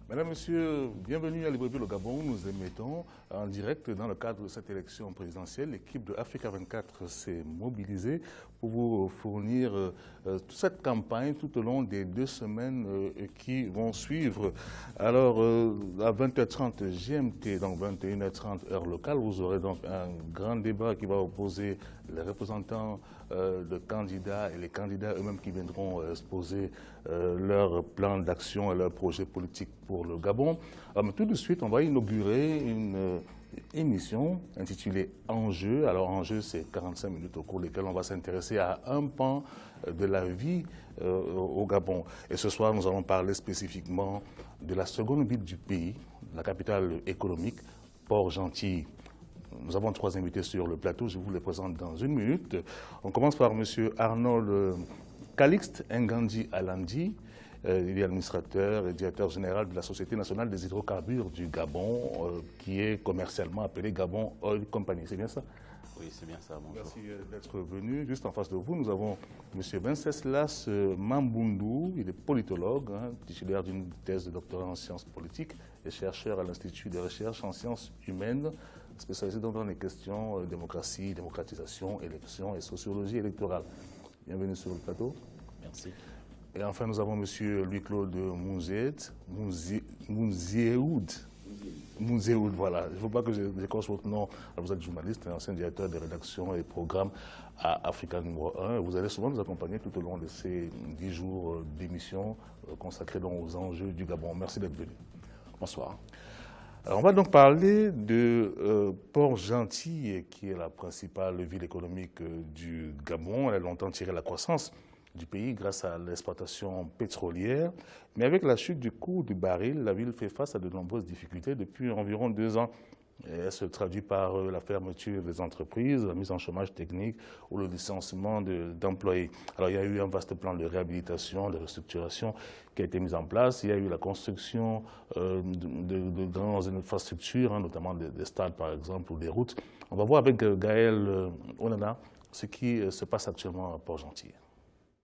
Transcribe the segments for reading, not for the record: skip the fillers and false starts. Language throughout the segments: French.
Mesdames, Messieurs, bienvenue à Libreville au Gabon. Nous émettons en direct dans le cadre de cette élection présidentielle. L'équipe de Africa 24 s'est mobilisée pour vous fournir toute cette campagne tout au long des 2 semaines qui vont suivre. Alors, à 20h30 GMT, donc 21h30 heure locale, vous aurez donc un grand débat qui va opposer les représentants de candidats et les candidats eux-mêmes qui viendront exposer leur plan d'action et leur projet politique pour le Gabon. Mais tout de suite, on va inaugurer une émission intitulée Enjeux. Alors, Enjeux, c'est 45 minutes au cours desquelles on va s'intéresser à un pan de la vie au Gabon. Et ce soir, nous allons parler spécifiquement de la seconde ville du pays, la capitale économique, Port-Gentil. Nous avons 3 invités sur le plateau, je vous les présente dans 1 minute. On commence par M. Arnold Calixte Ngandi Alandi. Il est administrateur et directeur général de la Société nationale des hydrocarbures du Gabon, qui est commercialement appelée Gabon Oil Company. C'est bien ça? Oui, c'est bien ça. Bonjour. Merci d'être venu. Juste en face de vous, nous avons M. Venceslas Mambundu. Il est politologue, titulaire d'une thèse de doctorat en sciences politiques et chercheur à l'Institut de recherche en sciences humaines, spécialisé dans les questions démocratie, démocratisation, élections et sociologie électorale. Bienvenue sur le plateau. Merci. Et enfin, nous avons M. Louis-Claude Mouzéoud, voilà. Il ne faut pas que j'écorche votre nom. Vous êtes journaliste, ancien directeur de rédaction et programme à Africa numéro 1. Vous allez souvent nous accompagner tout au long de ces 10 jours d'émission consacrés aux enjeux du Gabon. Merci d'être venu. Bonsoir. Alors, on va donc parler de Port-Gentil, qui est la principale ville économique du Gabon. Elle a longtemps tiré la croissance du pays grâce à l'exploitation pétrolière. Mais avec la chute du cours du baril, la ville fait face à de nombreuses difficultés depuis environ 2 ans. Et elle se traduit par la fermeture des entreprises, la mise en chômage technique ou le licenciement d'employés. Alors, il y a eu un vaste plan de réhabilitation, de restructuration qui a été mis en place. Il y a eu la construction de grandes infrastructures, notamment des stades, par exemple, ou des routes. On va voir avec Gaël Onana ce qui se passe actuellement à Port-Gentil.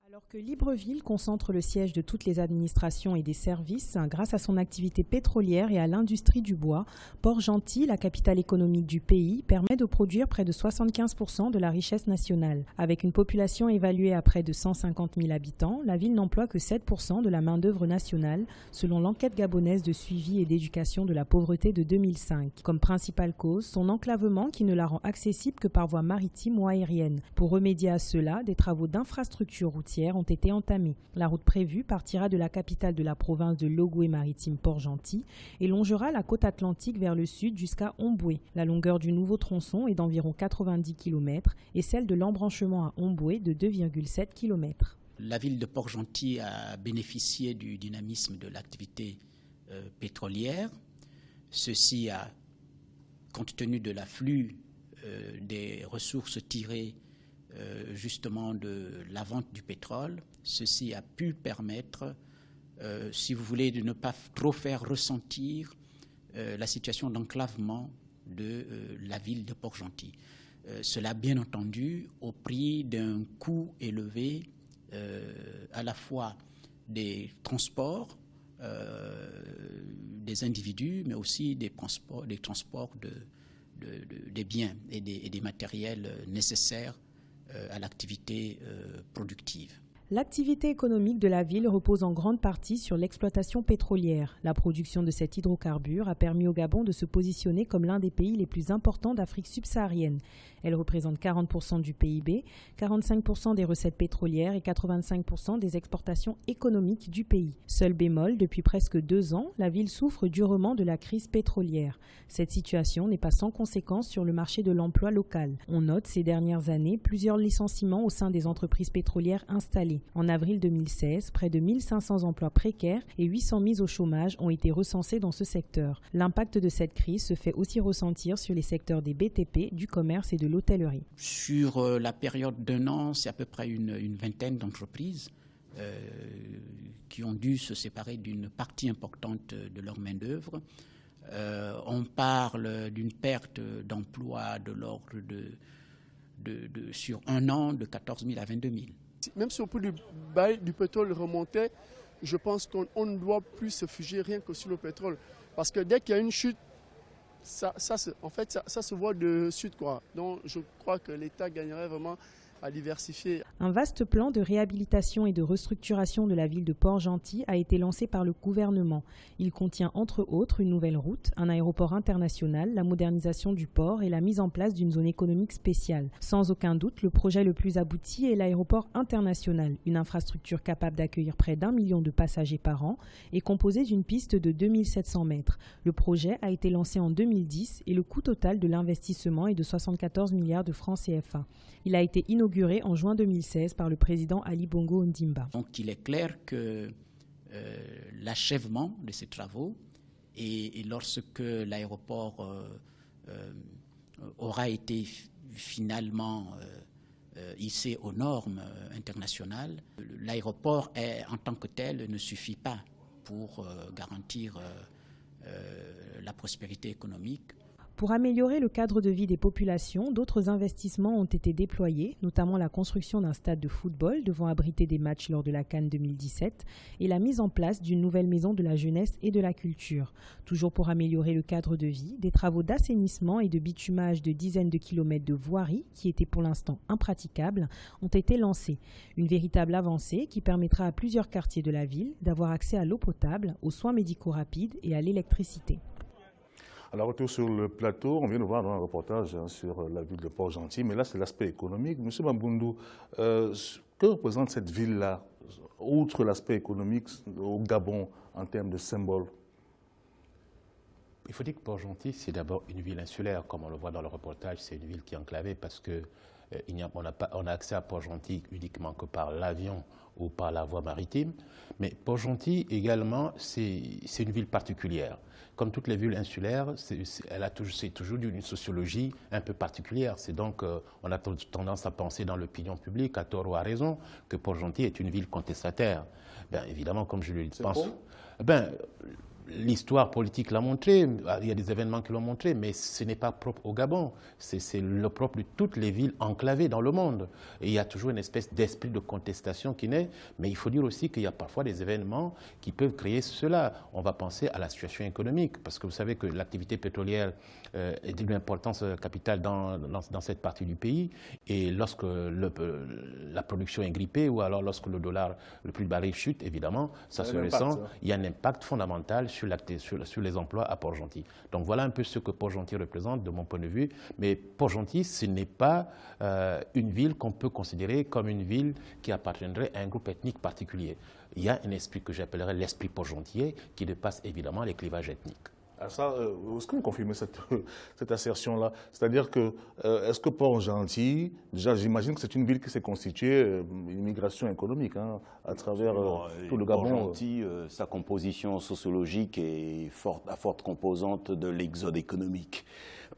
Alors que Libreville concentre le siège de toutes les administrations et des services, grâce à son activité pétrolière et à l'industrie du bois, Port-Gentil, la capitale économique du pays, permet de produire près de 75% de la richesse nationale. Avec une population évaluée à près de 150 000 habitants, la ville n'emploie que 7% de la main-d'œuvre nationale, selon l'enquête gabonaise de suivi et d'éducation de la pauvreté de 2005. Comme principale cause, son enclavement qui ne la rend accessible que par voie maritime ou aérienne. Pour remédier à cela, des travaux d'infrastructure routière ont été entamés. La route prévue partira de la capitale de la province de Logoué-Maritime Port-Gentil et longera la côte atlantique vers le sud jusqu'à Omboué. La longueur du nouveau tronçon est d'environ 90 km et celle de l'embranchement à Omboué de 2,7 km. La ville de Port-Gentil a bénéficié du dynamisme de l'activité pétrolière. Ceci a, compte tenu de l'afflux des ressources tirées justement de la vente du pétrole, ceci a pu permettre, si vous voulez, de ne pas trop faire ressentir la situation d'enclavement de la ville de Port-Gentil. Cela, bien entendu, au prix d'un coût élevé à la fois des transports des individus, mais aussi des transports des biens et des matériels nécessaires à l'activité productive. L'activité économique de la ville repose en grande partie sur l'exploitation pétrolière. La production de cet hydrocarbure a permis au Gabon de se positionner comme l'un des pays les plus importants d'Afrique subsaharienne. Elle représente 40% du PIB, 45% des recettes pétrolières et 85% des exportations économiques du pays. Seul bémol, depuis presque 2 ans, la ville souffre durement de la crise pétrolière. Cette situation n'est pas sans conséquence sur le marché de l'emploi local. On note ces dernières années plusieurs licenciements au sein des entreprises pétrolières installées. En avril 2016, près de 1500 emplois précaires et 800 mises au chômage ont été recensés dans ce secteur. L'impact de cette crise se fait aussi ressentir sur les secteurs des BTP, du commerce et de l'hôtellerie. Sur la période d'1 an, c'est à peu près une vingtaine d'entreprises qui ont dû se séparer d'une partie importante de leur main-d'œuvre. On parle d'une perte d'emploi de l'ordre sur 1 an de 14 000 à 22 000. Même si au prix du pétrole remontait, je pense qu'on ne doit plus se figer rien que sur le pétrole. Parce que dès qu'il y a une chute, ça se voit de suite, quoi. Donc je crois que l'État gagnerait vraiment à diversifier. Un vaste plan de réhabilitation et de restructuration de la ville de Port-Gentil a été lancé par le gouvernement. Il contient entre autres une nouvelle route, un aéroport international, la modernisation du port et la mise en place d'une zone économique spéciale. Sans aucun doute, le projet le plus abouti est l'aéroport international, une infrastructure capable d'accueillir près d'1 million de passagers par an et composée d'une piste de 2700 mètres. Le projet a été lancé en 2010 et le coût total de l'investissement est de 74 milliards de francs CFA. Il a été inauguré en juin 2016 par le président Ali Bongo Ondimba. Donc il est clair que l'achèvement de ces travaux et lorsque l'aéroport aura été finalement hissé aux normes internationales, l'aéroport en tant que tel ne suffit pas pour garantir la prospérité économique. Pour améliorer le cadre de vie des populations, d'autres investissements ont été déployés, notamment la construction d'un stade de football devant abriter des matchs lors de la CAN 2017 et la mise en place d'une nouvelle maison de la jeunesse et de la culture. Toujours pour améliorer le cadre de vie, des travaux d'assainissement et de bitumage de dizaines de kilomètres de voiries, qui étaient pour l'instant impraticables, ont été lancés. Une véritable avancée qui permettra à plusieurs quartiers de la ville d'avoir accès à l'eau potable, aux soins médicaux rapides et à l'électricité. Alors, retour sur le plateau, on vient de voir dans un reportage sur la ville de Port-Gentil, mais là, c'est l'aspect économique. Monsieur Mambundu, que représente cette ville-là, outre l'aspect économique, au Gabon, en termes de symbole? Il faut dire que Port-Gentil, c'est d'abord une ville insulaire. Comme on le voit dans le reportage, c'est une ville qui est enclavée parce que on a accès à Port-Gentil uniquement que par l'avion ou par la voie maritime. Mais Port-Gentil, également, c'est une ville particulière. Comme toutes les villes insulaires, c'est toujours d'une sociologie un peu particulière. C'est donc, on a tendance à penser dans l'opinion publique, à tort ou à raison, que Port-Gentil est une ville contestataire. Ben, évidemment, comme je le pense... L'histoire politique l'a montré, il y a des événements qui l'ont montré, mais ce n'est pas propre au Gabon, c'est le propre de toutes les villes enclavées dans le monde. Et il y a toujours une espèce d'esprit de contestation qui naît, mais il faut dire aussi qu'il y a parfois des événements qui peuvent créer cela. On va penser à la situation économique, parce que vous savez que l'activité pétrolière est d'une importance capitale dans cette partie du pays, et lorsque la production est grippée, ou alors lorsque le dollar, le prix du baril chute, évidemment, ça se ressent, il y a un impact fondamental sur les emplois à Port-Gentil. Donc voilà un peu ce que Port-Gentil représente de mon point de vue. Mais Port-Gentil, ce n'est pas une ville qu'on peut considérer comme une ville qui appartiendrait à un groupe ethnique particulier. Il y a un esprit que j'appellerais l'esprit port-gentillais qui dépasse évidemment les clivages ethniques. Est-ce que vous confirmez cette assertion-là? C'est-à-dire que, est-ce que Port-Gentil, déjà j'imagine que c'est une ville qui s'est constituée, une migration économique à travers tout le Gabon. Port-Gentil, sa composition sociologique est à forte composante de l'exode économique.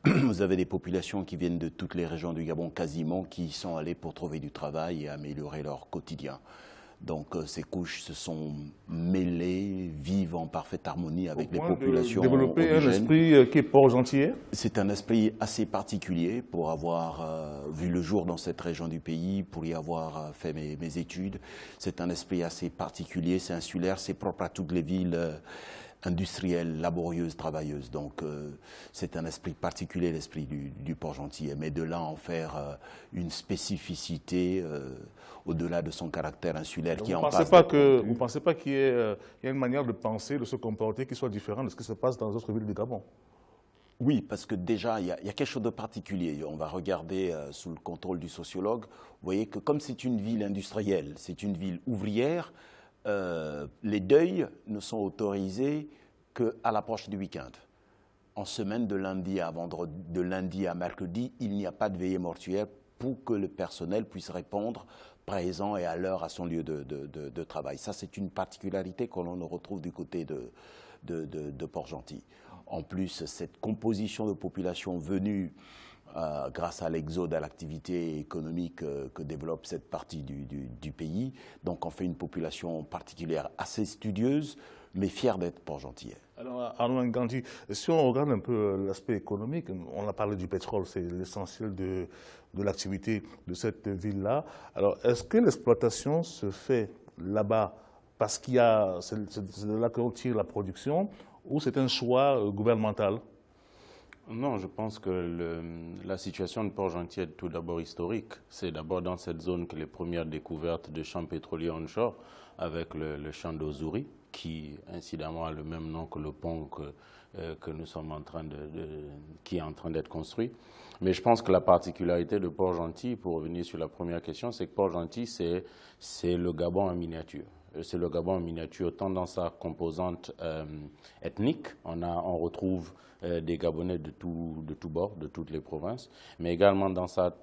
Vous avez des populations qui viennent de toutes les régions du Gabon quasiment, qui sont allées pour trouver du travail et améliorer leur quotidien. Donc ces couches se sont mêlées, vivent en parfaite harmonie avec les populations développer indigènes. Un esprit qui est Port-Gentil. C'est un esprit assez particulier pour avoir vu le jour dans cette région du pays, pour y avoir fait mes études. C'est un esprit assez particulier, c'est insulaire, c'est propre à toutes les villes industrielles, laborieuses, travailleuses. Donc c'est un esprit particulier, l'esprit du Port-Gentil. Mais de là en faire une spécificité au-delà de son caractère insulaire qui en passe. Vous ne pensez pas qu'il y a une manière de penser, de se comporter qui soit différente de ce qui se passe dans les autres villes du Gabon? Oui, parce que déjà, il y a quelque chose de particulier. On va regarder sous le contrôle du sociologue. Vous voyez que comme c'est une ville industrielle, c'est une ville ouvrière, les deuils ne sont autorisés qu'à l'approche du week-end. En semaine, de lundi à mercredi, il n'y a pas de veillée mortuaire pour que le personnel puisse répondre présent et à l'heure à son lieu de travail. Ça, c'est une particularité que l'on retrouve du côté de Port-Gentil. En plus, cette composition de population venue grâce à l'exode, à l'activité économique que développe cette partie du pays. Donc on fait une population particulière assez studieuse, mais fière d'être Port-Gentil. Alors Arnaud Nganji, si on regarde un peu l'aspect économique, on a parlé du pétrole, c'est l'essentiel de l'activité de cette ville-là. Alors est-ce que l'exploitation se fait là-bas parce qu'il y a, c'est de là qu'on tire la production, ou c'est un choix gouvernemental? Non, je pense que la situation de Port-Gentil est tout d'abord historique. C'est d'abord dans cette zone que les premières découvertes de champs pétroliers onshore, avec le champ d'Ozuri, qui incidemment a le même nom que le pont que nous sommes qui est en train d'être construit. Mais je pense que la particularité de Port-Gentil, pour revenir sur la première question, c'est que Port-Gentil, c'est le Gabon en miniature. C'est le Gabon en miniature, tant dans sa composante ethnique, on retrouve des Gabonais de tous bords, de toutes les provinces, mais également dans sa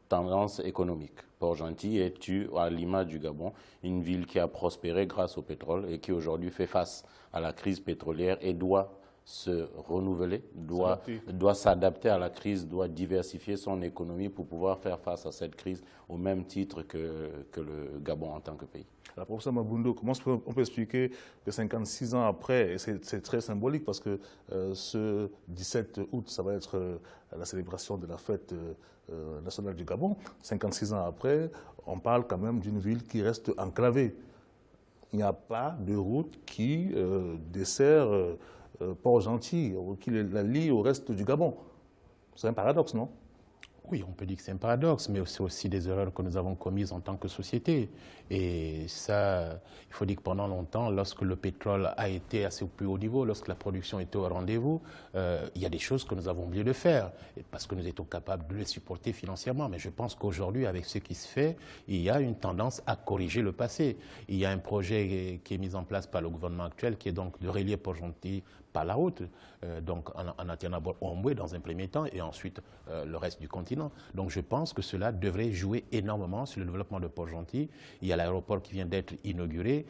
tendance économique. Port-Gentil est, à l'image du Gabon, une ville qui a prospéré grâce au pétrole et qui aujourd'hui fait face à la crise pétrolière et doit se renouveler, doit s'adapter à la crise, doit diversifier son économie pour pouvoir faire face à cette crise au même titre que le Gabon en tant que pays. Alors, professeur Maboundo, comment on peut expliquer que 56 ans après, et c'est très symbolique parce que ce 17 août, ça va être la célébration de la fête nationale du Gabon, 56 ans après, on parle quand même d'une ville qui reste enclavée. Il n'y a pas de route qui dessert Port-Gentil, qui la lie au reste du Gabon. C'est un paradoxe, non? Oui, on peut dire que c'est un paradoxe, mais c'est aussi des erreurs que nous avons commises en tant que société. Et ça, il faut dire que pendant longtemps, lorsque le pétrole a été assez au plus haut niveau, lorsque la production était au rendez-vous, il y a des choses que nous avons oublié de faire, parce que nous étions capables de les supporter financièrement. Mais je pense qu'aujourd'hui, avec ce qui se fait, il y a une tendance à corriger le passé. Il y a un projet qui est mis en place par le gouvernement actuel, qui est donc de relier Port-Gentil par la route, donc en atteignant Omboué dans un premier temps et ensuite le reste du continent. Donc je pense que cela devrait jouer énormément sur le développement de Port-Gentil. Il y a l'aéroport qui vient d'être inauguré,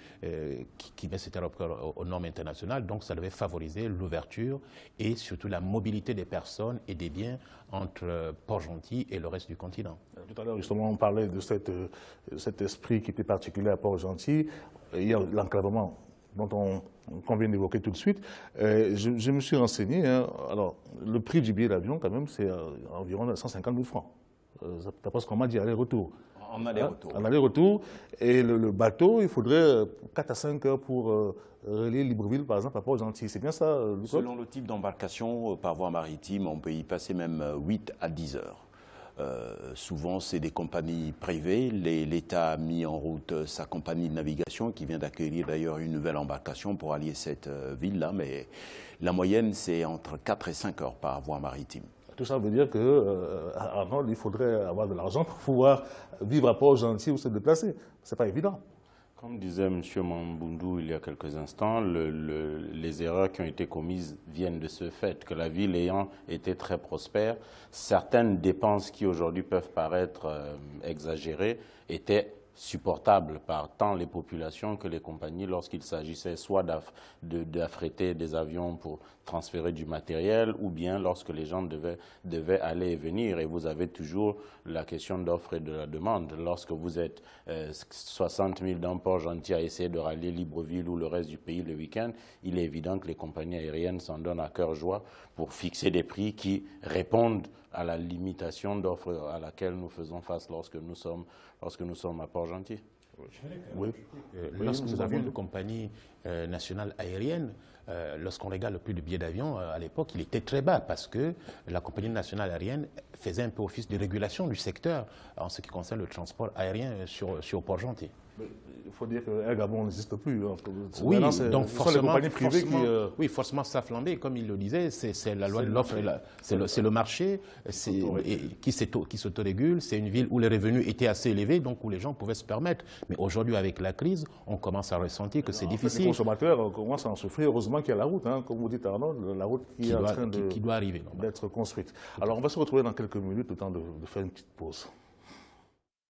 qui met cet aéroport aux normes internationales, donc ça devait favoriser l'ouverture et surtout la mobilité des personnes et des biens entre Port-Gentil et le reste du continent. Tout à l'heure, justement, on parlait de cet esprit qui était particulier à Port-Gentil. Il y a l'enclavement dont qu'on vient d'évoquer tout de suite. Je me suis renseigné. Hein, alors, le prix du billet d'avion, quand même, c'est environ 150 000 francs. D'après ce qu'on m'a dit, aller-retour. En aller-retour. En aller-retour. Et le bateau, il faudrait 4 à 5 heures pour relier Libreville, par exemple, à Port-Gentil. C'est bien ça, Lucas? Selon le type d'embarcation par voie maritime, on peut y passer même 8 à 10 heures. Souvent, c'est des compagnies privées. L'État a mis en route sa compagnie de navigation qui vient d'accueillir d'ailleurs une nouvelle embarcation pour allier cette ville-là. Mais la moyenne, c'est entre 4 et 5 heures par voie maritime. Tout ça veut dire qu'à Arnold, il faudrait avoir de l'argent pour pouvoir vivre à Port-Gentil ou se déplacer. Ce n'est pas évident. Comme disait M. Mambundu il y a quelques instants, les erreurs qui ont été commises viennent de ce fait que la ville ayant été très prospère, certaines dépenses qui aujourd'hui peuvent paraître exagérées étaient supportables par tant les populations que les compagnies lorsqu'il s'agissait soit d'affréter des avions pour transférer du matériel ou bien lorsque les gens devaient aller et venir. Et vous avez toujours la question d'offre et de la demande. Lorsque vous êtes 60 000 dans Port-Gentil à essayer de rallier Libreville ou le reste du pays le week-end, il est évident que les compagnies aériennes s'en donnent à cœur joie pour fixer des prix qui répondent à la limitation d'offres à laquelle nous faisons face lorsque nous sommes à Port-Gentil. Oui. Lorsque nous avions une compagnie nationale aérienne, lorsqu'on regarde le prix du billet d'avion, à l'époque, il était très bas parce que la compagnie nationale aérienne faisait un peu office de régulation du secteur en ce qui concerne le transport aérien sur Port-Gentil. Il faut dire que Air Gabon n'existe plus. Oui, donc forcément ça a flambé, comme il le disait, c'est la loi de l'offre, c'est le marché qui s'autorégule, c'est une ville où les revenus étaient assez élevés, donc où les gens pouvaient se permettre. Mais aujourd'hui, avec la crise, on commence à ressentir que c'est difficile. Les consommateurs commencent à en souffrir. Heureusement qu'il y a la route, hein, comme vous dites Arnaud, la route qui est en train doit arriver d'être construite. Alors on va se retrouver dans quelques minutes, le temps de faire une petite pause.